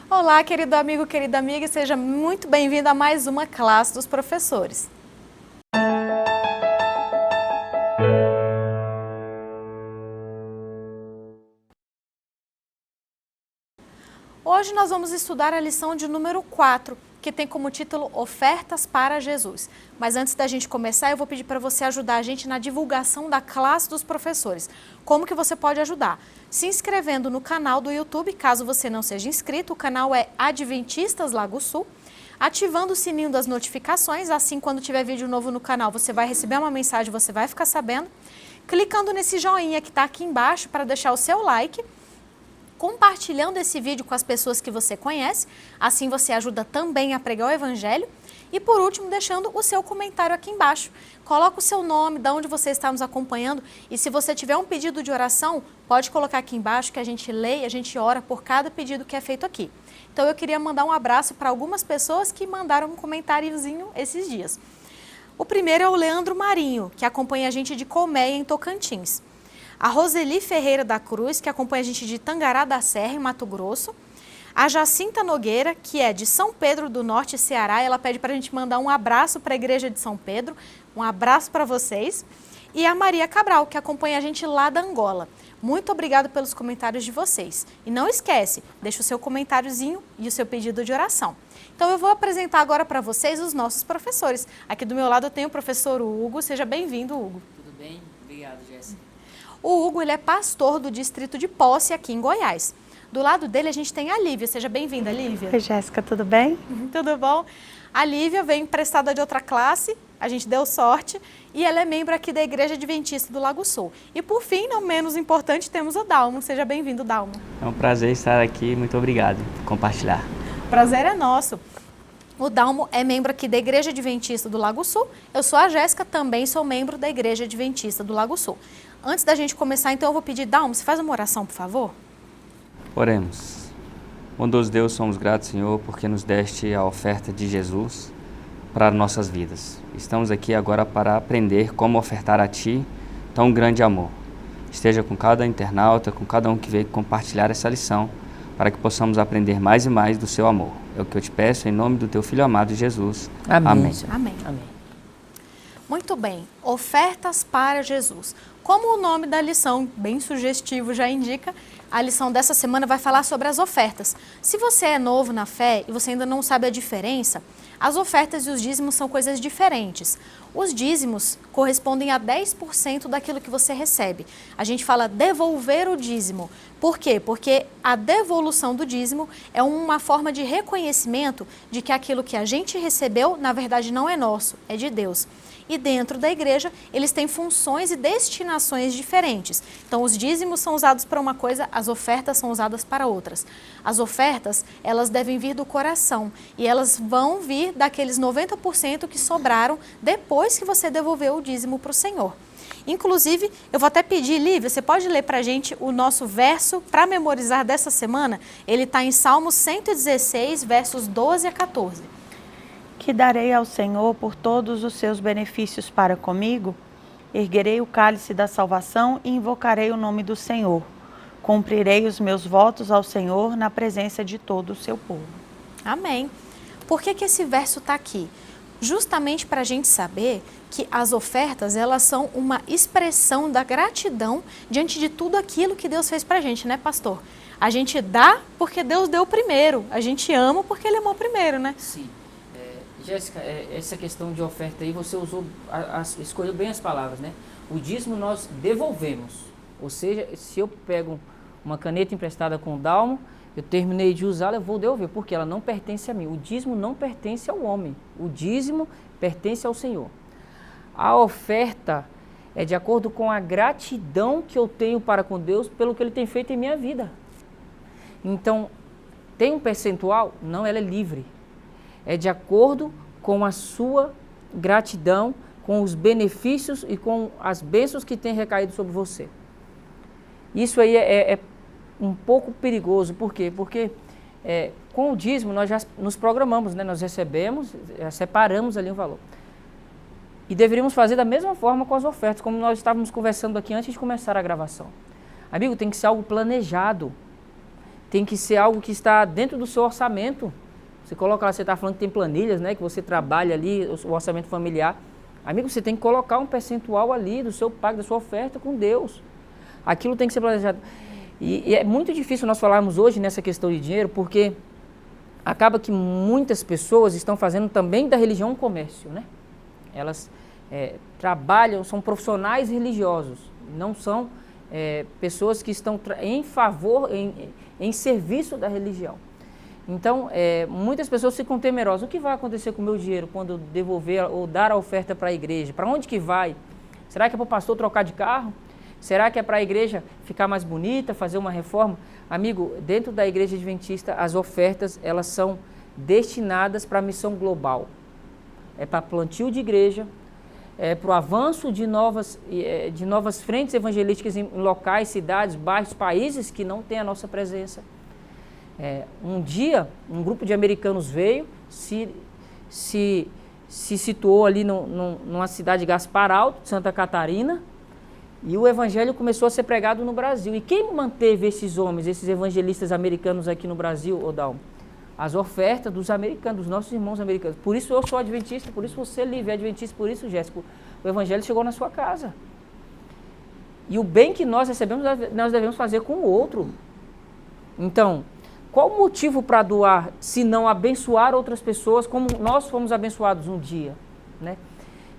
Olá, querido amigo, querida amiga, seja muito bem-vindo a mais uma classe dos professores. Hoje nós vamos estudar a lição de número 4, que tem como título Ofertas para Jesus. Mas antes da gente começar, eu vou pedir para você ajudar a gente na divulgação da classe dos professores. Como que você pode ajudar? Se inscrevendo no canal do YouTube, caso você não seja inscrito, o canal é Adventistas Lago Sul. Ativando o sininho das notificações, assim quando tiver vídeo novo no canal, você vai receber uma mensagem, você vai ficar sabendo. Clicando nesse joinha que está aqui embaixo para deixar o seu like. Compartilhando esse vídeo com as pessoas que você conhece, assim você ajuda também a pregar o Evangelho. E por último, deixando o seu comentário aqui embaixo. Coloca o seu nome, de onde você está nos acompanhando, e se você tiver um pedido de oração, pode colocar aqui embaixo que a gente lê e a gente ora por cada pedido que é feito aqui. Então eu queria mandar um abraço para algumas pessoas que mandaram um comentáriozinho esses dias. O primeiro é o Leandro Marinho, que acompanha a gente de Colmeia, em Tocantins. A Roseli Ferreira da Cruz, que acompanha a gente de Tangará da Serra, em Mato Grosso. A Jacinta Nogueira, que é de São Pedro do Norte, Ceará, ela pede para a gente mandar um abraço para a Igreja de São Pedro, um abraço para vocês. E a Maria Cabral, que acompanha a gente lá da Angola. Muito obrigada pelos comentários de vocês. E não esquece, deixa o seu comentáriozinho e o seu pedido de oração. Então eu vou apresentar agora para vocês os nossos professores. Aqui do meu lado eu tenho o professor Hugo. Seja bem-vindo, Hugo. Tudo bem? Obrigado, Jéssica. O Hugo, ele é pastor do distrito de Posse, aqui em Goiás. Do lado dele, a gente tem a Lívia. Seja bem-vinda, Lívia. Oi, Jéssica, tudo bem? Tudo bom? A Lívia veio emprestada de outra classe, a gente deu sorte, e ela é membro aqui da Igreja Adventista do Lago Sul. E por fim, não menos importante, temos o Dalmo. Seja bem-vindo, Dalmo. É um prazer estar aqui, muito obrigado por compartilhar. O prazer é nosso. O Dalmo é membro aqui da Igreja Adventista do Lago Sul. Eu sou a Jéssica, também sou membro da Igreja Adventista do Lago Sul. Antes da gente começar, então, eu vou pedir, Dalmo, você faz uma oração, por favor? Oremos. Bondoso Deus, somos gratos, Senhor, porque nos deste a oferta de Jesus para nossas vidas. Estamos aqui agora para aprender como ofertar a Ti tão grande amor. Esteja com cada internauta, com cada um que veio compartilhar essa lição, para que possamos aprender mais e mais do Seu amor. É o que eu te peço em nome do Teu Filho amado Jesus. Amém. Amém. Amém. Muito bem, ofertas para Jesus. Como o nome da lição, bem sugestivo, já indica, a lição dessa semana vai falar sobre as ofertas. Se você é novo na fé e você ainda não sabe a diferença, as ofertas e os dízimos são coisas diferentes. Os dízimos correspondem a 10% daquilo que você recebe. A gente fala devolver o dízimo. Por quê? Porque a devolução do dízimo é uma forma de reconhecimento de que aquilo que a gente recebeu, na verdade, não é nosso, é de Deus. E dentro da igreja, eles têm funções e destinações diferentes. Então, os dízimos são usados para uma coisa, as ofertas são usadas para outras. As ofertas, elas devem vir do coração e elas vão vir daqueles 90% que sobraram depois que você devolveu o dízimo para o Senhor. Inclusive, eu vou até pedir, Lívia, você pode ler para a gente o nosso verso para memorizar dessa semana? Ele está em Salmos 116, versos 12 a 14. Que darei ao Senhor por todos os seus benefícios para comigo? Erguerei o cálice da salvação e invocarei o nome do Senhor. Cumprirei os meus votos ao Senhor na presença de todo o seu povo. Amém. Por que esse verso está aqui? Justamente para a gente saber que as ofertas, elas são uma expressão da gratidão diante de tudo aquilo que Deus fez para a gente, né, pastor? A gente dá porque Deus deu primeiro, a gente ama porque Ele amou primeiro, né? Sim. Jéssica, essa questão de oferta aí, você usou, escolheu bem as palavras, né? O dízimo nós devolvemos, ou seja, se eu pego uma caneta emprestada com o Dalmo, eu terminei de usá-la, eu vou devolver, porque ela não pertence a mim. O dízimo não pertence ao homem, o dízimo pertence ao Senhor. A oferta é de acordo com a gratidão que eu tenho para com Deus pelo que Ele tem feito em minha vida. Então, tem um percentual? Não, ela é livre. É de acordo com a sua gratidão, com os benefícios e com as bênçãos que têm recaído sobre você. Isso aí é um pouco perigoso. Por quê? Porque com o dízimo nós já nos programamos, né? Nós recebemos, separamos ali um valor. E deveríamos fazer da mesma forma com as ofertas, como nós estávamos conversando aqui antes de começar a gravação. Amigo, tem que ser algo planejado. tem que ser algo que está dentro do seu orçamento. Você coloca lá, você está falando que tem planilhas, né, que você trabalha ali, o orçamento familiar. Amigo, você tem que colocar um percentual ali do seu pago, da sua oferta com Deus. Aquilo tem que ser planejado. E é muito difícil nós falarmos hoje nessa questão de dinheiro, porque acaba que muitas pessoas estão fazendo também da religião um comércio, né? Elas trabalham, são profissionais religiosos, não são pessoas que estão em favor, em serviço da religião. Então, muitas pessoas ficam temerosas. O que vai acontecer com o meu dinheiro quando eu devolver ou dar a oferta para a igreja? Para onde que vai? Será que é para o pastor trocar de carro? Será que é para a igreja ficar mais bonita, fazer uma reforma? Amigo, dentro da igreja adventista, as ofertas, elas são destinadas para a missão global. É para plantio de igreja, para o avanço de novas frentes evangelísticas em locais, cidades, bairros, países que não têm a nossa presença. Um dia, um grupo de americanos veio, se situou ali numa cidade de Gaspar Alto, de Santa Catarina, e o evangelho começou a ser pregado no Brasil. E quem manteve esses homens, esses evangelistas americanos aqui no Brasil, Odalmo? As ofertas dos americanos, dos nossos irmãos americanos. Por isso eu sou adventista, por isso você, Lívia, é adventista, por isso, Jéssica, o evangelho chegou na sua casa. E o bem que nós recebemos, nós devemos fazer com o outro. Então, qual o motivo para doar, se não abençoar outras pessoas, como nós fomos abençoados um dia, né?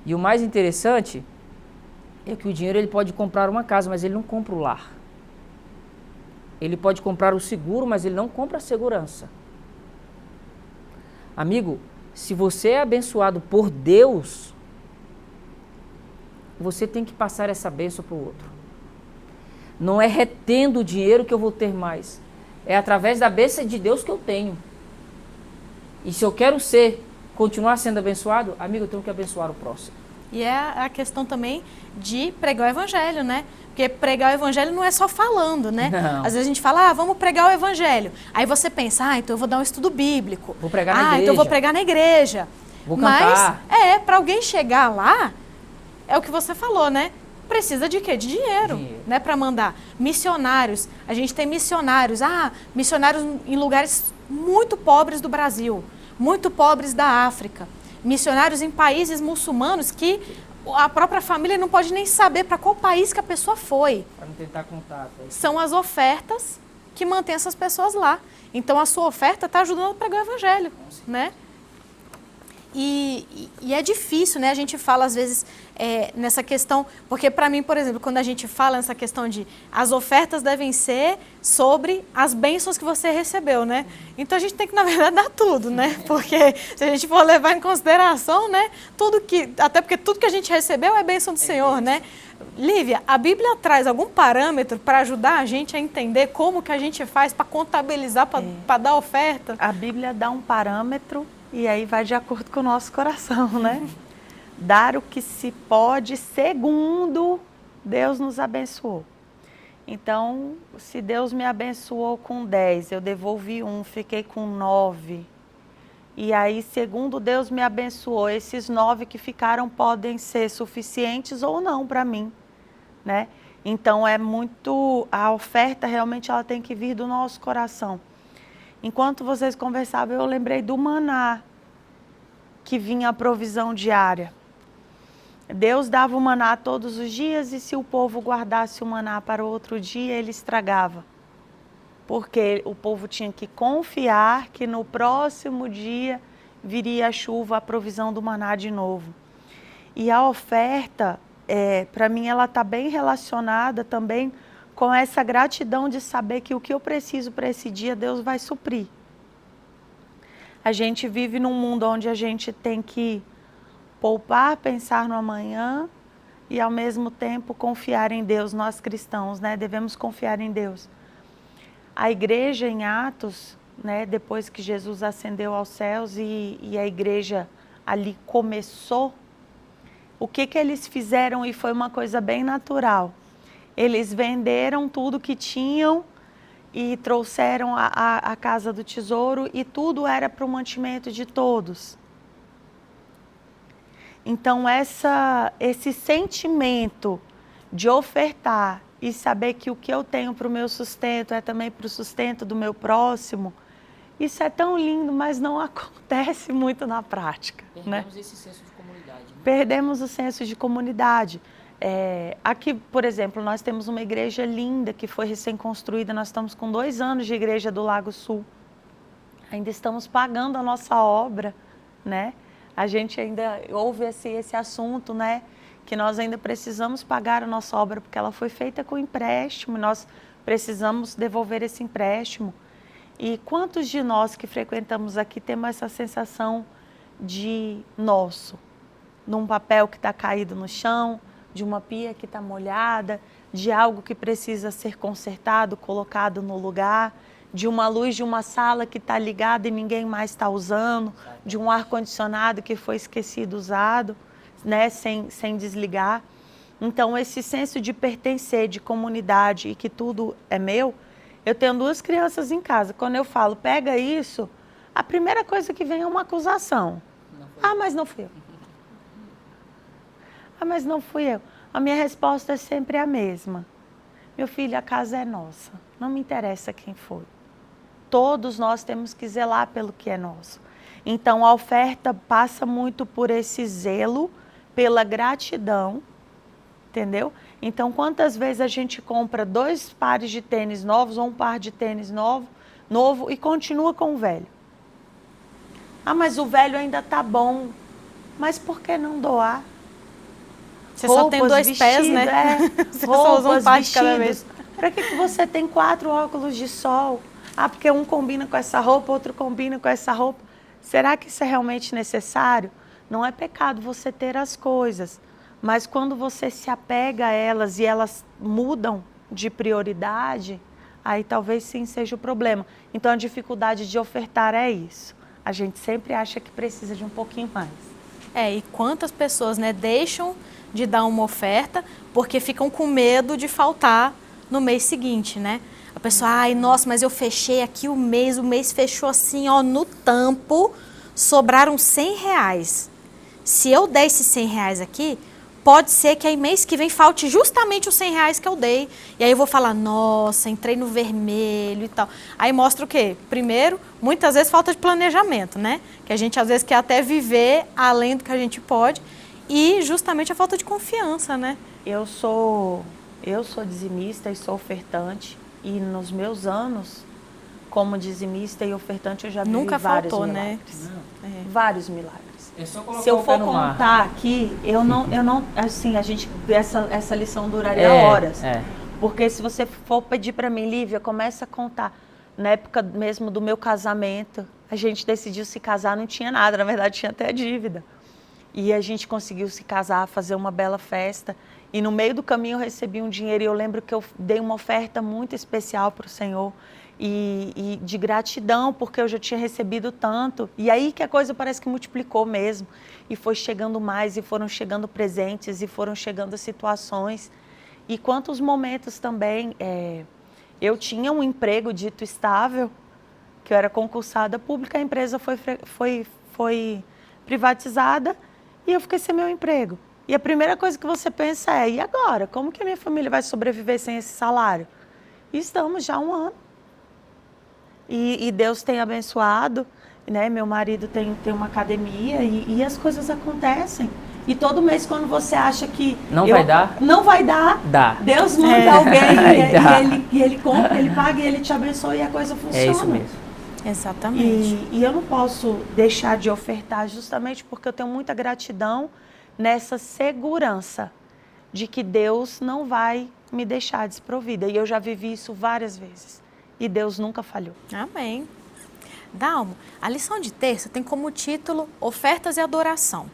E o mais interessante é que o dinheiro ele pode comprar uma casa, mas ele não compra o lar. Ele pode comprar o seguro, mas ele não compra a segurança. Amigo, se você é abençoado por Deus, você tem que passar essa bênção para o outro. Não é retendo o dinheiro que eu vou ter mais. É através da bênção de Deus que eu tenho. E se eu quero continuar sendo abençoado, amigo, eu tenho que abençoar o próximo. E é a questão também de pregar o evangelho, né? Porque pregar o evangelho não é só falando, né? Não. Às vezes a gente fala, vamos pregar o evangelho. Aí você pensa, então eu vou dar um estudo bíblico. Vou pregar na igreja. Então eu vou pregar na igreja. Vou cantar. Mas, para alguém chegar lá, é o que você falou, né? Precisa de quê? De dinheiro, né? Para mandar. Missionários. A gente tem missionários. Missionários em lugares muito pobres do Brasil. Muito pobres da África. Missionários em países muçulmanos que a própria família não pode nem saber para qual país que a pessoa foi. Para não tentar contato. São as ofertas que mantêm essas pessoas lá. Então a sua oferta está ajudando a pregar o evangelho, né? E é difícil, né? A gente fala às vezes nessa questão, porque para mim, por exemplo, quando a gente fala nessa questão de as ofertas devem ser sobre as bênçãos que você recebeu, né? Então a gente tem que, na verdade, dar tudo, né? Porque se a gente for levar em consideração, né? Até porque tudo que a gente recebeu é bênção do Senhor, né? Lívia, a Bíblia traz algum parâmetro para ajudar a gente a entender como que a gente faz para contabilizar, para dar oferta? A Bíblia dá um parâmetro e aí vai de acordo com o nosso coração, né? Dar o que se pode segundo Deus nos abençoou. Então, se Deus me abençoou com 10, eu devolvi 1, fiquei com 9. E aí, segundo Deus me abençoou, esses 9 que ficaram podem ser suficientes ou não para mim, né? Então, a oferta realmente ela tem que vir do nosso coração. Enquanto vocês conversavam, eu lembrei do maná, que vinha a provisão diária. Deus dava o maná todos os dias e se o povo guardasse o maná para o outro dia, ele estragava. Porque o povo tinha que confiar que no próximo dia viria a chuva, a provisão do maná de novo. E a oferta, para mim, ela está bem relacionada também com essa gratidão de saber que o que eu preciso para esse dia, Deus vai suprir. A gente vive num mundo onde a gente tem que poupar, pensar no amanhã e ao mesmo tempo confiar em Deus. Nós cristãos, né, devemos confiar em Deus. A igreja em Atos, né, depois que Jesus ascendeu aos céus e a igreja ali começou, o que eles fizeram e foi uma coisa bem natural. Eles venderam tudo que tinham e trouxeram a casa do tesouro e tudo era para o mantimento de todos. Então esse sentimento de ofertar e saber que o que eu tenho para o meu sustento é também para o sustento do meu próximo, isso é tão lindo, mas não acontece muito na prática. Perdemos esse senso de comunidade. Né? Perdemos o senso de comunidade. Aqui, por exemplo, nós temos uma igreja linda que foi recém-construída, nós estamos com 2 anos de igreja do Lago Sul. Ainda estamos pagando a nossa obra, né? A gente ainda ouve esse assunto, né? Que nós ainda precisamos pagar a nossa obra, porque ela foi feita com empréstimo, nós precisamos devolver esse empréstimo. E quantos de nós que frequentamos aqui temos essa sensação de nosso, num papel que está caído no chão, de uma pia que está molhada, de algo que precisa ser consertado, colocado no lugar, de uma luz de uma sala que está ligada e ninguém mais está usando, de um ar-condicionado que foi esquecido usado, né, sem desligar. Então, esse senso de pertencer, de comunidade e que tudo é meu. Eu tenho 2 crianças em casa. Quando eu falo, pega isso, a primeira coisa que vem é uma acusação. Mas não fui eu. Mas não fui eu. A minha resposta é sempre a mesma. Meu filho, a casa é nossa. Não me interessa quem foi. Todos nós temos que zelar pelo que é nosso. Então, a oferta passa muito por esse zelo, pela gratidão, entendeu? Então, quantas vezes a gente compra 2 pares de tênis novos ou um par de tênis novo e continua com o velho? Mas o velho ainda tá bom. Mas por que não doar? Você só tem 2 pés, né? Você só usa um par de cada vez. Para que você tem 4 óculos de sol? Porque um combina com essa roupa, outro combina com essa roupa. Será que isso é realmente necessário? Não é pecado você ter as coisas. Mas quando você se apega a elas e elas mudam de prioridade, aí talvez sim seja o problema. Então a dificuldade de ofertar é isso. A gente sempre acha que precisa de um pouquinho mais. E quantas pessoas, né, deixam de dar uma oferta porque ficam com medo de faltar no mês seguinte, né? A pessoa, nossa, mas eu fechei aqui o mês fechou assim, ó, no tampo, sobraram R$100. Se eu der esses R$100 aqui, pode ser que aí mês que vem falte justamente os R$100 que eu dei. E aí eu vou falar, nossa, entrei no vermelho e tal. Aí mostra o quê? Primeiro, muitas vezes falta de planejamento, né? Que a gente às vezes quer até viver além do que a gente pode. E justamente a falta de confiança, né? Eu sou dizimista e sou ofertante. E nos meus anos, como dizimista e ofertante, eu já vivi vários milagres. Né? Vários milagres. É só colocar Se eu o pé for no mar. contar aqui, eu não, assim, essa lição duraria horas. Porque se você for pedir para mim, Lívia, começa a contar. Na época mesmo do meu casamento, a gente decidiu se casar, não tinha nada, na verdade tinha até dívida. E a gente conseguiu se casar, fazer uma bela festa. E no meio do caminho eu recebi um dinheiro e eu lembro que eu dei uma oferta muito especial para o Senhor. E de gratidão, porque eu já tinha recebido tanto. E aí que a coisa parece que multiplicou mesmo. E foi chegando mais, e foram chegando presentes, e foram chegando situações. E quantos momentos também, eu tinha um emprego dito estável, que eu era concursada pública, a empresa foi privatizada, e eu fiquei sem meu emprego. E a primeira coisa que você pensa é, e agora? Como que a minha família vai sobreviver sem esse salário? E estamos já há 1 ano. E Deus tem abençoado, né? Meu marido tem uma academia e as coisas acontecem. E todo mês, quando você acha que... Não vai dar. Dá. Deus manda alguém e ele compra, ele paga e ele te abençoa e a coisa funciona. É isso mesmo. Exatamente. E eu não posso deixar de ofertar justamente porque eu tenho muita gratidão nessa segurança de que Deus não vai me deixar desprovida. E eu já vivi isso várias vezes. E Deus nunca falhou. Amém. Dalmo, a lição de terça tem como título Ofertas e Adoração.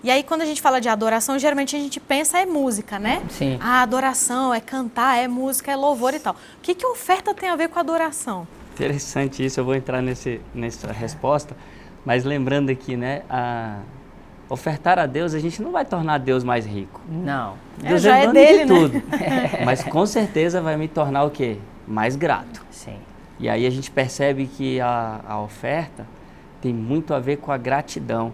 E aí, quando a gente fala de adoração, geralmente a gente pensa música, né? Sim. A adoração é cantar, é música, é louvor e tal. O que oferta tem a ver com adoração? Interessante isso, eu vou entrar nessa resposta, mas lembrando aqui, né, ofertar a Deus, a gente não vai tornar Deus mais rico. Não. Deus já é dono dele, de tudo. Mas com certeza vai me tornar o quê? Mais grato. Sim. E aí a gente percebe que a oferta tem muito a ver com a gratidão.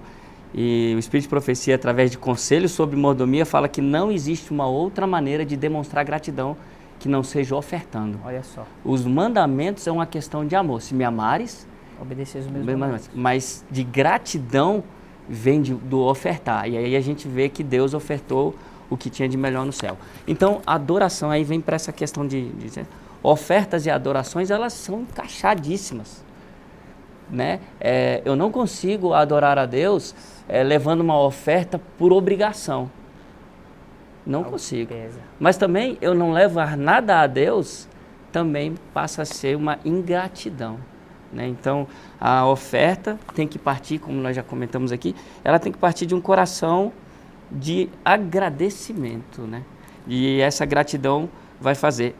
E o Espírito de Profecia, através de conselhos sobre mordomia, fala que não existe uma outra maneira de demonstrar gratidão que não seja ofertando. Olha só. Os mandamentos é uma questão de amor. Se me amares, Obedecer os meus mandamentos. mas de gratidão vem do ofertar. E aí a gente vê que Deus ofertou o que tinha de melhor no céu. Então, a adoração aí vem para essa questão de ofertas e adorações, elas são encaixadíssimas. Né? Eu não consigo adorar a Deus levando uma oferta por obrigação. Não consigo. Pesa. Mas também eu não levar nada a Deus, também passa a ser uma ingratidão. Né? Então, a oferta tem que partir, como nós já comentamos aqui, ela tem que partir de um coração de agradecimento. Né? E essa gratidão vai fazer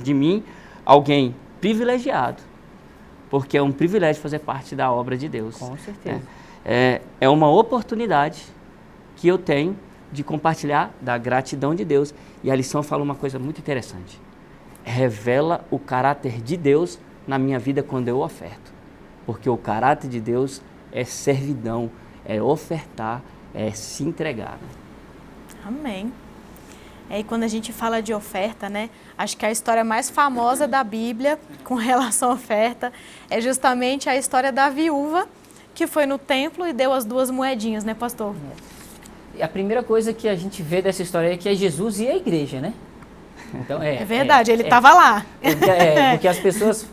de mim alguém privilegiado, porque é um privilégio fazer parte da obra de Deus. Com certeza. É uma oportunidade que eu tenho de compartilhar da gratidão de Deus. E a lição fala uma coisa muito interessante. Revela o caráter de Deus na minha vida quando eu oferto. Porque o caráter de Deus é servidão, é ofertar, é se entregar. Né? Amém. E quando a gente fala de oferta, né? Acho que a história mais famosa da Bíblia com relação à oferta é justamente a história da viúva que foi no templo e deu as 2 moedinhas, né, pastor? E a primeira coisa que a gente vê dessa história é que é Jesus e a igreja, né? Então, é verdade, ele estava lá. Porque as pessoas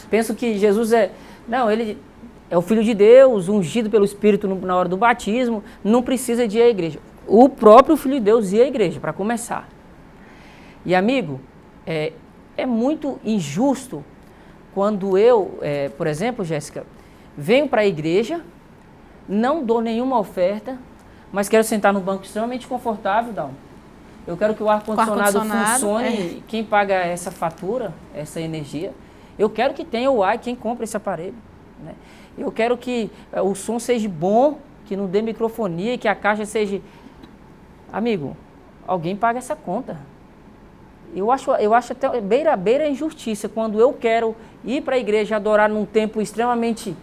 pensam que Jesus ele é o Filho de Deus, ungido pelo Espírito na hora do batismo, não precisa de ir à igreja. O próprio Filho de Deus ia à igreja, para começar. E, amigo, é muito injusto quando eu, por exemplo, Jéssica, venho para a igreja, não dou nenhuma oferta, mas quero sentar no banco extremamente confortável, Dal. Eu quero que o ar-condicionado funcione. Quem paga essa fatura, essa energia, eu quero que tenha o ar quem compra esse aparelho. Né? Eu quero que o som seja bom, que não dê microfonia, que a caixa seja... Amigo, alguém paga essa conta. Eu acho até beira a injustiça quando eu quero ir para a igreja adorar num templo extremamente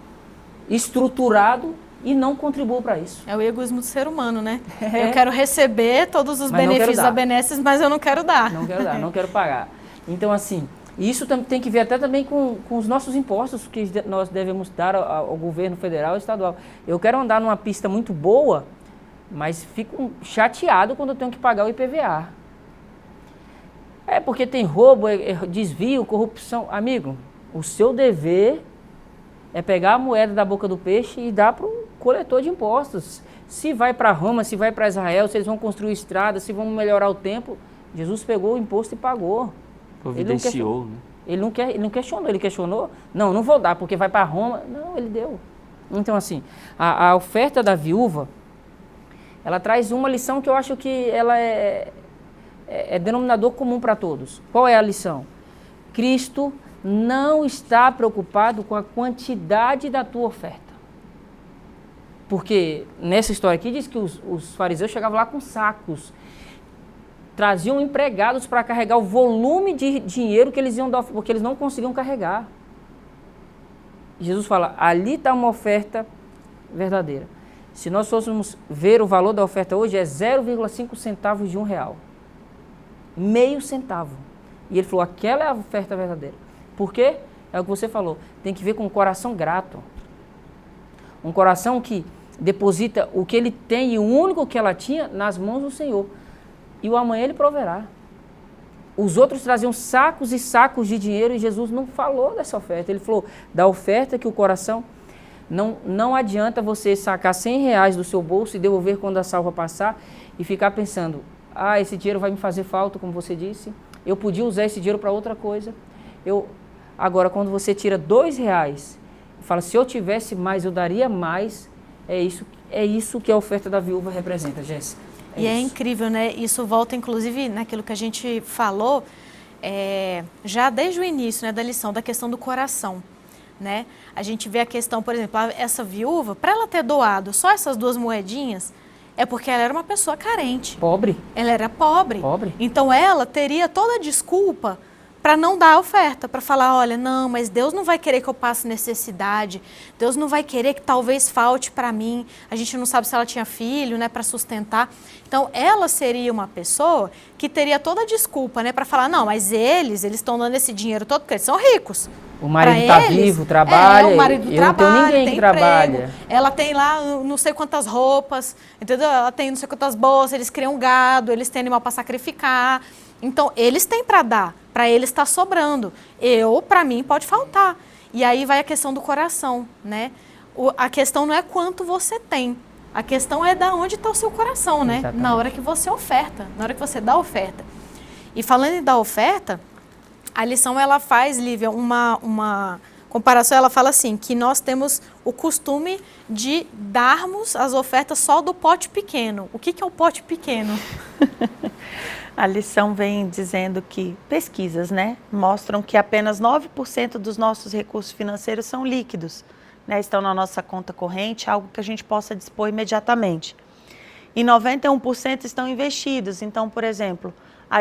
estruturado e não contribuo para isso. É o egoísmo do ser humano, né? Eu quero receber todos os benefícios da benesses, mas eu não quero dar. Não quero dar, não quero pagar. Então, assim, isso tem que ver até também com os nossos impostos que nós devemos dar ao governo federal e estadual. Eu quero andar numa pista muito boa, mas fico chateado quando eu tenho que pagar o IPVA. Porque tem roubo, desvio, corrupção. Amigo, o seu dever é pegar a moeda da boca do peixe e dar para o coletor de impostos. Se vai para Roma, se vai para Israel, se eles vão construir estradas, se vão melhorar o templo, Jesus pegou o imposto e pagou. Providenciou, né? Ele não questionou, ele questionou? Não vou dar porque vai para Roma. Não, ele deu. Então, assim, a oferta da viúva, ela traz uma lição que eu acho que ela é denominador comum para todos. Qual é a lição? Cristo não está preocupado com a quantidade da tua oferta. Porque nessa história aqui diz que os fariseus chegavam lá com sacos, traziam empregados para carregar o volume de dinheiro que eles iam dar, porque eles não conseguiam carregar. Jesus fala, ali está uma oferta verdadeira. Se nós fôssemos ver o valor da oferta hoje, é 0,5 centavos de R$1. Meio centavo. E ele falou, aquela é a oferta verdadeira. Por quê? É o que você falou. Tem que ver com um coração grato. Um coração que deposita o que ele tem e o único que ela tinha nas mãos do Senhor. E o amanhã ele proverá. Os outros traziam sacos e sacos de dinheiro e Jesus não falou dessa oferta. Ele falou da oferta que o coração... Não adianta você sacar R$100 do seu bolso e devolver quando a salva passar e ficar pensando, esse dinheiro vai me fazer falta, como você disse. Eu podia usar esse dinheiro para outra coisa. Agora, quando você tira R$2 e fala, se eu tivesse mais, eu daria mais, é isso que a oferta da viúva representa, Jéssica. É incrível, né? Isso volta, inclusive, naquilo que a gente falou, já desde o início, né, da lição, da questão do coração. Né? A gente vê a questão, por exemplo, essa viúva, para ela ter doado só essas 2 moedinhas, é porque ela era uma pessoa carente. Pobre. Ela era pobre. Então ela teria toda a desculpa para não dar a oferta, para falar, olha, não, mas Deus não vai querer que eu passe necessidade, Deus não vai querer que talvez falte para mim, a gente não sabe se ela tinha filho, né, para sustentar. Então, ela seria uma pessoa que teria toda a desculpa, né, para falar, não, mas eles estão dando esse dinheiro todo porque eles são ricos. O marido está vivo, trabalha, o marido eu não tenho ninguém que trabalha. Ela tem lá não sei quantas roupas, entendeu? Ela tem não sei quantas bolsas, eles criam gado, eles têm animal para sacrificar. Então, eles têm para dar, para eles está sobrando. Para mim, pode faltar. E aí vai a questão do coração, né? A questão não é quanto você tem, a questão é da onde está o seu coração, né? Exatamente. Na hora que você oferta, na hora que você dá a oferta. E falando em dar oferta, a lição ela faz, Lívia, uma comparação, ela fala assim, que nós temos o costume de darmos as ofertas só do pote pequeno. O que é o pote pequeno? A lição vem dizendo que pesquisas, né, mostram que apenas 9% dos nossos recursos financeiros são líquidos, né, estão na nossa conta corrente, algo que a gente possa dispor imediatamente. E 91% estão investidos. Então, por exemplo,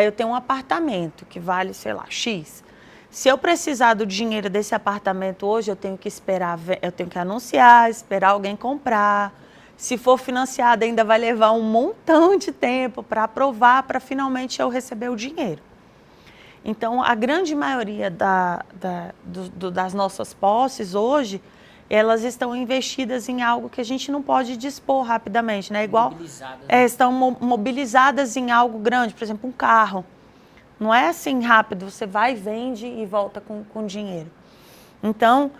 eu tenho um apartamento que vale, sei lá, X. Se eu precisar do dinheiro desse apartamento hoje, eu tenho que esperar, eu tenho que anunciar, esperar alguém comprar. Se for financiado, ainda vai levar um montão de tempo para aprovar, para finalmente eu receber o dinheiro. Então, a grande maioria das nossas posses hoje, elas estão investidas em algo que a gente não pode dispor rapidamente, né? Igual, estão mobilizadas em algo grande, por exemplo, um carro. Não é assim rápido, você vai, vende e volta com dinheiro. Então,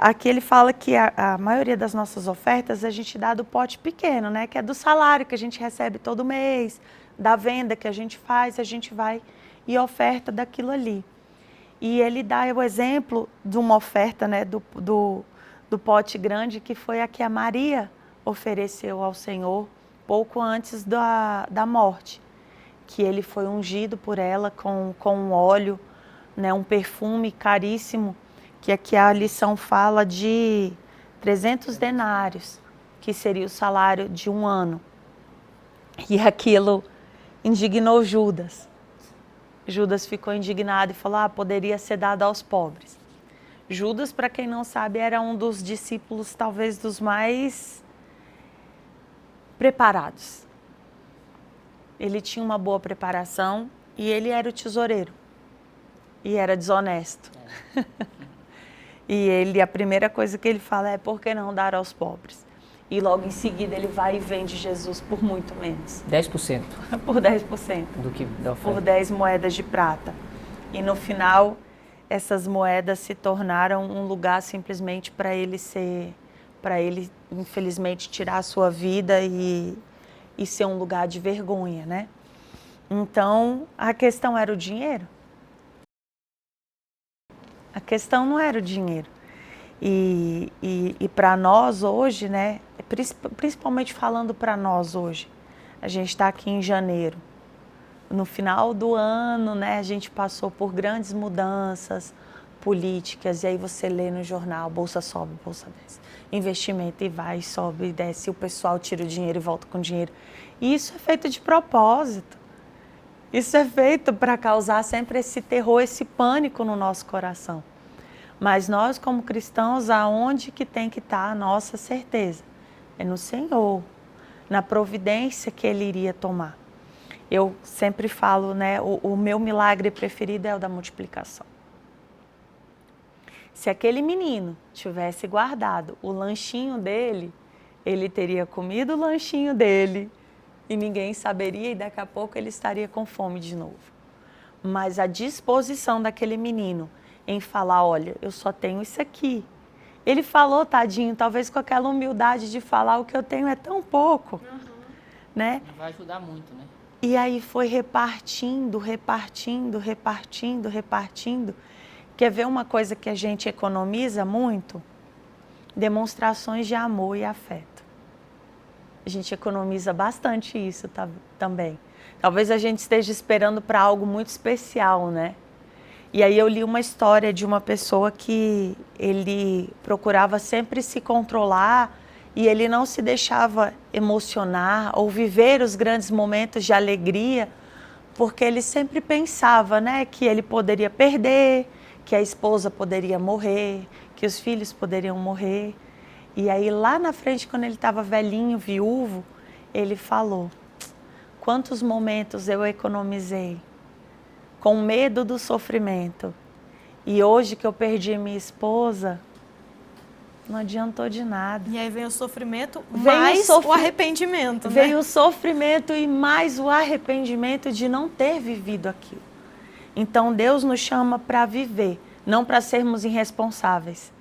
aqui ele fala que a maioria das nossas ofertas a gente dá do pote pequeno, né? Que é do salário que a gente recebe todo mês, da venda que a gente faz, a gente vai e oferta daquilo ali. E ele dá o exemplo de uma oferta, né, do pote grande, que foi a que a Maria ofereceu ao Senhor pouco antes da morte. Que ele foi ungido por ela com um óleo, né, um perfume caríssimo, que aqui a lição fala de 300 denários, que seria o salário de um ano. E aquilo indignou Judas. Judas ficou indignado e falou, poderia ser dado aos pobres. Judas, para quem não sabe, era um dos discípulos, talvez dos mais preparados. Ele tinha uma boa preparação e ele era o tesoureiro. E era desonesto. E a primeira coisa que ele fala é, por que não dar aos pobres? E logo em seguida ele vai e vende Jesus por muito menos. 10%. Por 10%. Do que da oferta. Por 10 moedas de prata. E no final, essas moedas se tornaram um lugar simplesmente para ele infelizmente tirar a sua vida e ser um lugar de vergonha, né? Então, a questão era o dinheiro? A questão não era o dinheiro. E para nós hoje, né, principalmente falando para nós hoje, a gente está aqui em janeiro. No final do ano, né, a gente passou por grandes mudanças políticas, e aí você lê no jornal, bolsa sobe, bolsa desce, investimento e vai, sobe e desce, e o pessoal tira o dinheiro e volta com o dinheiro. E isso é feito de propósito. Isso é feito para causar sempre esse terror, esse pânico no nosso coração. Mas nós, como cristãos, aonde que tem que estar a nossa certeza? É no Senhor, na providência que Ele iria tomar. Eu sempre falo, né, o meu milagre preferido é o da multiplicação. Se aquele menino tivesse guardado o lanchinho dele, ele teria comido o lanchinho dele e ninguém saberia, e daqui a pouco ele estaria com fome de novo. Mas a disposição daquele menino em falar, olha, eu só tenho isso aqui. Ele falou, tadinho, talvez com aquela humildade de falar, o que eu tenho é tão pouco, né? Vai ajudar muito, né? E aí foi repartindo. Quer ver uma coisa que a gente economiza muito? Demonstrações de amor e afeto. A gente economiza bastante isso também. Talvez a gente esteja esperando para algo muito especial, né? E aí eu li uma história de uma pessoa que ele procurava sempre se controlar e ele não se deixava emocionar ou viver os grandes momentos de alegria, porque ele sempre pensava, né, que ele poderia perder, que a esposa poderia morrer, que os filhos poderiam morrer. E aí lá na frente, quando ele estava velhinho, viúvo, ele falou: quantos momentos eu economizei com medo do sofrimento. E hoje que eu perdi minha esposa, não adiantou de nada. E aí vem o sofrimento, mais o arrependimento, né? Veio o sofrimento e mais o arrependimento de não ter vivido aquilo. Então Deus nos chama para viver, não para sermos irresponsáveis.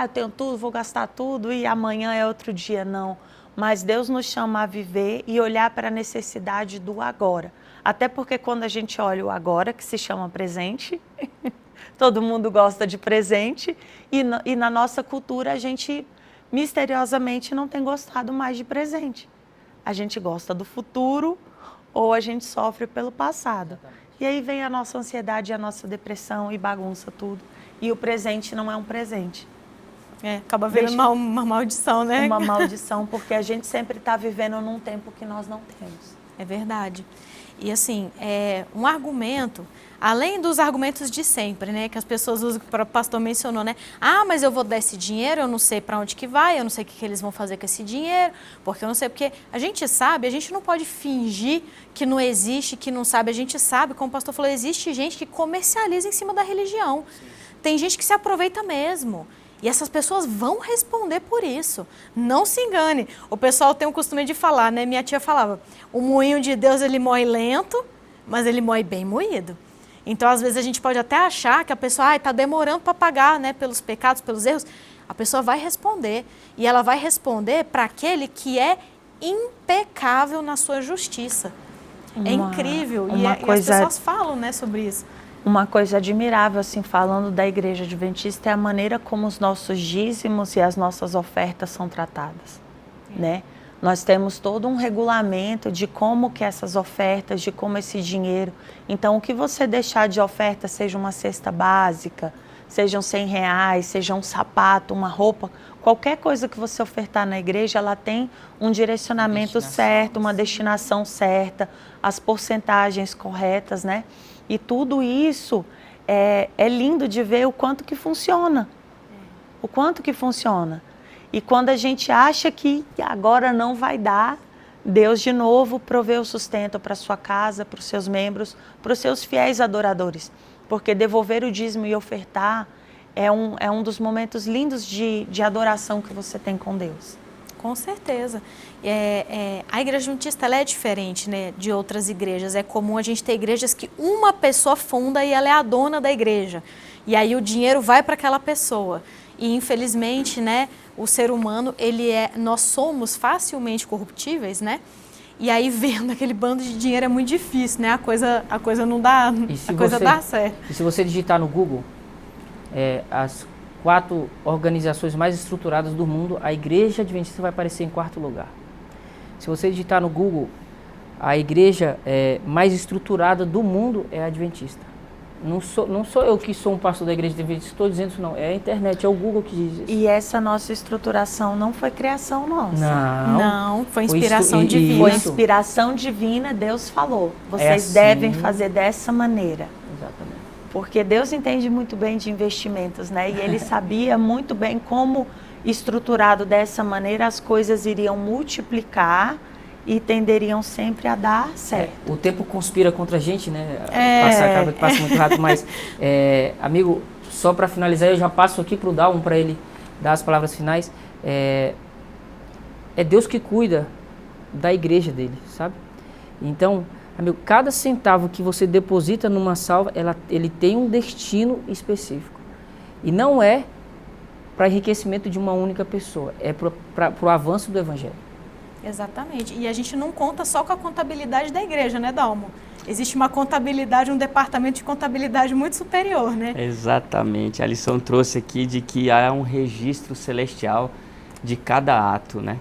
Eu tenho tudo, vou gastar tudo e amanhã é outro dia, não. Mas Deus nos chama a viver e olhar para a necessidade do agora. Até porque quando a gente olha o agora, que se chama presente, todo mundo gosta de presente, e na nossa cultura a gente misteriosamente não tem gostado mais de presente. A gente gosta do futuro ou a gente sofre pelo passado. E aí vem a nossa ansiedade, a nossa depressão e bagunça tudo. E o presente não é um presente. Acaba virando uma maldição, né? Uma maldição, porque a gente sempre está vivendo num tempo que nós não temos. É verdade. E assim, um argumento, além dos argumentos de sempre, né? Que as pessoas usam, que o pastor mencionou, né? Mas eu vou dar esse dinheiro, eu não sei para onde que vai, eu não sei o que eles vão fazer com esse dinheiro, porque eu não sei, porque a gente sabe, a gente não pode fingir que não existe, que não sabe, a gente sabe, como o pastor falou, existe gente que comercializa em cima da religião. Sim. Tem gente que se aproveita mesmo. E essas pessoas vão responder por isso. Não se engane. O pessoal tem o costume de falar, né? Minha tia falava, o moinho de Deus, ele moe lento, mas ele moe bem moído. Então, às vezes, a gente pode até achar que a pessoa está demorando para pagar, né? Pelos pecados, pelos erros. A pessoa vai responder. E ela vai responder para aquele que é impecável na sua justiça. É incrível. E as pessoas falam, né, sobre isso. Uma coisa admirável, assim, falando da Igreja Adventista, é a maneira como os nossos dízimos e as nossas ofertas são tratadas, né? Nós temos todo um regulamento de como que essas ofertas, de como esse dinheiro... Então, o que você deixar de oferta, seja uma cesta básica, sejam R$100, seja um sapato, uma roupa, qualquer coisa que você ofertar na igreja, ela tem um direcionamento certo, uma destinação certa, as porcentagens corretas, né? E tudo isso é lindo de ver o quanto que funciona. O quanto que funciona. E quando a gente acha que agora não vai dar, Deus de novo provê o sustento para a sua casa, para os seus membros, para os seus fiéis adoradores. Porque devolver o dízimo e ofertar é um dos momentos lindos de adoração que você tem com Deus. Com certeza. A Igreja Adventista, ela é diferente, né, de outras igrejas. É comum a gente ter igrejas que uma pessoa funda e ela é a dona da igreja. E aí o dinheiro vai para aquela pessoa. E infelizmente, né, o ser humano, nós somos facilmente corruptíveis, né? E aí vendo aquele bando de dinheiro é muito difícil, né? A coisa não dá, dá certo. E se você digitar no Google, as 4 organizações mais estruturadas do mundo, a Igreja Adventista vai aparecer em 4º lugar. Se você digitar no Google, a igreja mais estruturada do mundo é a Adventista. Não sou eu que sou um pastor da Igreja Adventista, estou dizendo isso não. É a internet, é o Google que diz isso. E essa nossa estruturação não foi criação nossa. Não, foi inspiração divina. Foi inspiração divina, Deus falou. Vocês devem fazer dessa maneira. Exatamente. Porque Deus entende muito bem de investimentos, né? E Ele sabia muito bem como, estruturado dessa maneira, as coisas iriam multiplicar e tenderiam sempre a dar certo. O tempo conspira contra a gente, né? Passa muito rápido, mas, amigo, só para finalizar, eu já passo aqui para o Dalmo, para ele dar as palavras finais. É Deus que cuida da igreja dele, sabe? Então, amigo, cada centavo que você deposita numa salva, ele tem um destino específico. E não é para enriquecimento de uma única pessoa, é para o avanço do Evangelho. Exatamente. E a gente não conta só com a contabilidade da igreja, né, Dalmo? Existe uma contabilidade, um departamento de contabilidade muito superior, né? Exatamente. A lição trouxe aqui de que há um registro celestial de cada ato, né?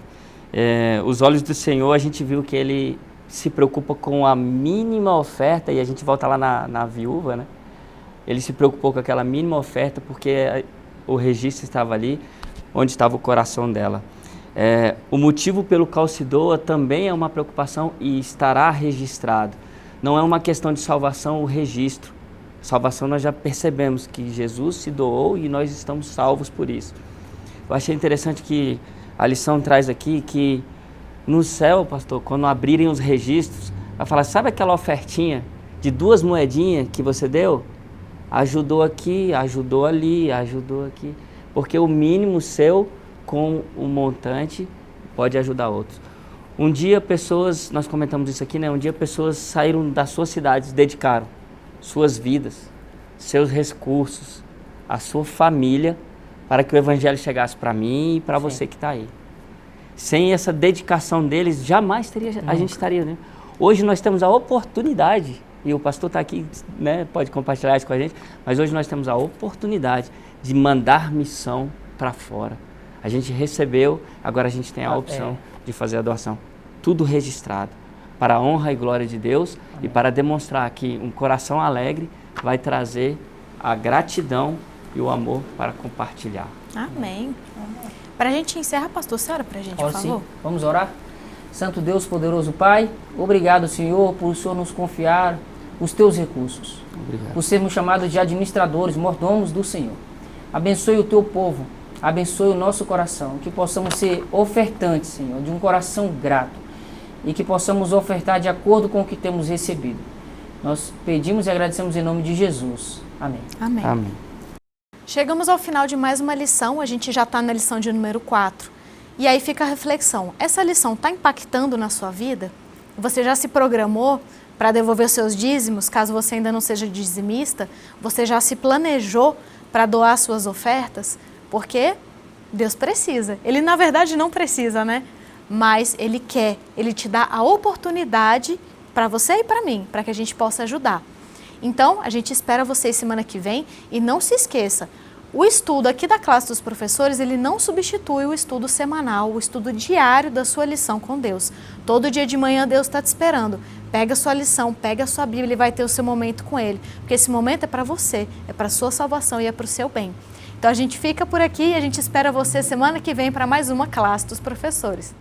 Os olhos do Senhor, a gente viu que Ele se preocupa com a mínima oferta, e a gente volta lá na viúva, né? Ele se preocupou com aquela mínima oferta porque o registro estava ali, onde estava o coração dela. O motivo pelo qual se doa também é uma preocupação e estará registrado. Não é uma questão de salvação o registro. Salvação nós já percebemos que Jesus se doou e nós estamos salvos por isso. Eu achei interessante que a lição traz aqui que no céu, pastor, quando abrirem os registros, vai falar, sabe aquela ofertinha de 2 moedinhas que você deu? Ajudou aqui, ajudou ali, ajudou aqui. Porque o mínimo seu com o montante pode ajudar outros. Um dia pessoas, nós comentamos isso aqui, né? Um dia pessoas saíram das suas cidades, dedicaram suas vidas, seus recursos, a sua família, para que o evangelho chegasse para mim e para você que está aí. Sem essa dedicação deles, jamais a gente estaria, né? Hoje nós temos a oportunidade, e o pastor está aqui, né, pode compartilhar isso com a gente, mas hoje nós temos a oportunidade de mandar missão para fora. A gente recebeu, agora a gente tem a opção de fazer a doação. Tudo registrado, para a honra e glória de Deus. Amém. E para demonstrar que um coração alegre vai trazer a gratidão e o amor para compartilhar. Amém. Para a gente encerrar, pastor, você ora para a gente, por favor? Sim. Vamos orar? Santo Deus, poderoso Pai, obrigado, Senhor, por o Senhor nos confiar os teus recursos. Obrigado. Por sermos chamados de administradores, mordomos do Senhor. Abençoe o teu povo, abençoe o nosso coração, que possamos ser ofertantes, Senhor, de um coração grato e que possamos ofertar de acordo com o que temos recebido. Nós pedimos e agradecemos em nome de Jesus. Amém. Amém. Amém. Chegamos ao final de mais uma lição, a gente já está na lição de número 4. E aí fica a reflexão, essa lição está impactando na sua vida? Você já se programou para devolver os seus dízimos, caso você ainda não seja dizimista? Você já se planejou para doar suas ofertas? Porque Deus precisa. Ele, na verdade, não precisa, né? Mas Ele quer. Ele te dá a oportunidade para você e para mim, para que a gente possa ajudar. Então, a gente espera vocês semana que vem e não se esqueça, o estudo aqui da classe dos professores, ele não substitui o estudo semanal, o estudo diário da sua lição com Deus. Todo dia de manhã Deus está te esperando. Pega a sua lição, pega a sua Bíblia e vai ter o seu momento com Ele. Porque esse momento é para você, é para a sua salvação e é para o seu bem. Então a gente fica por aqui e a gente espera você semana que vem para mais uma classe dos professores.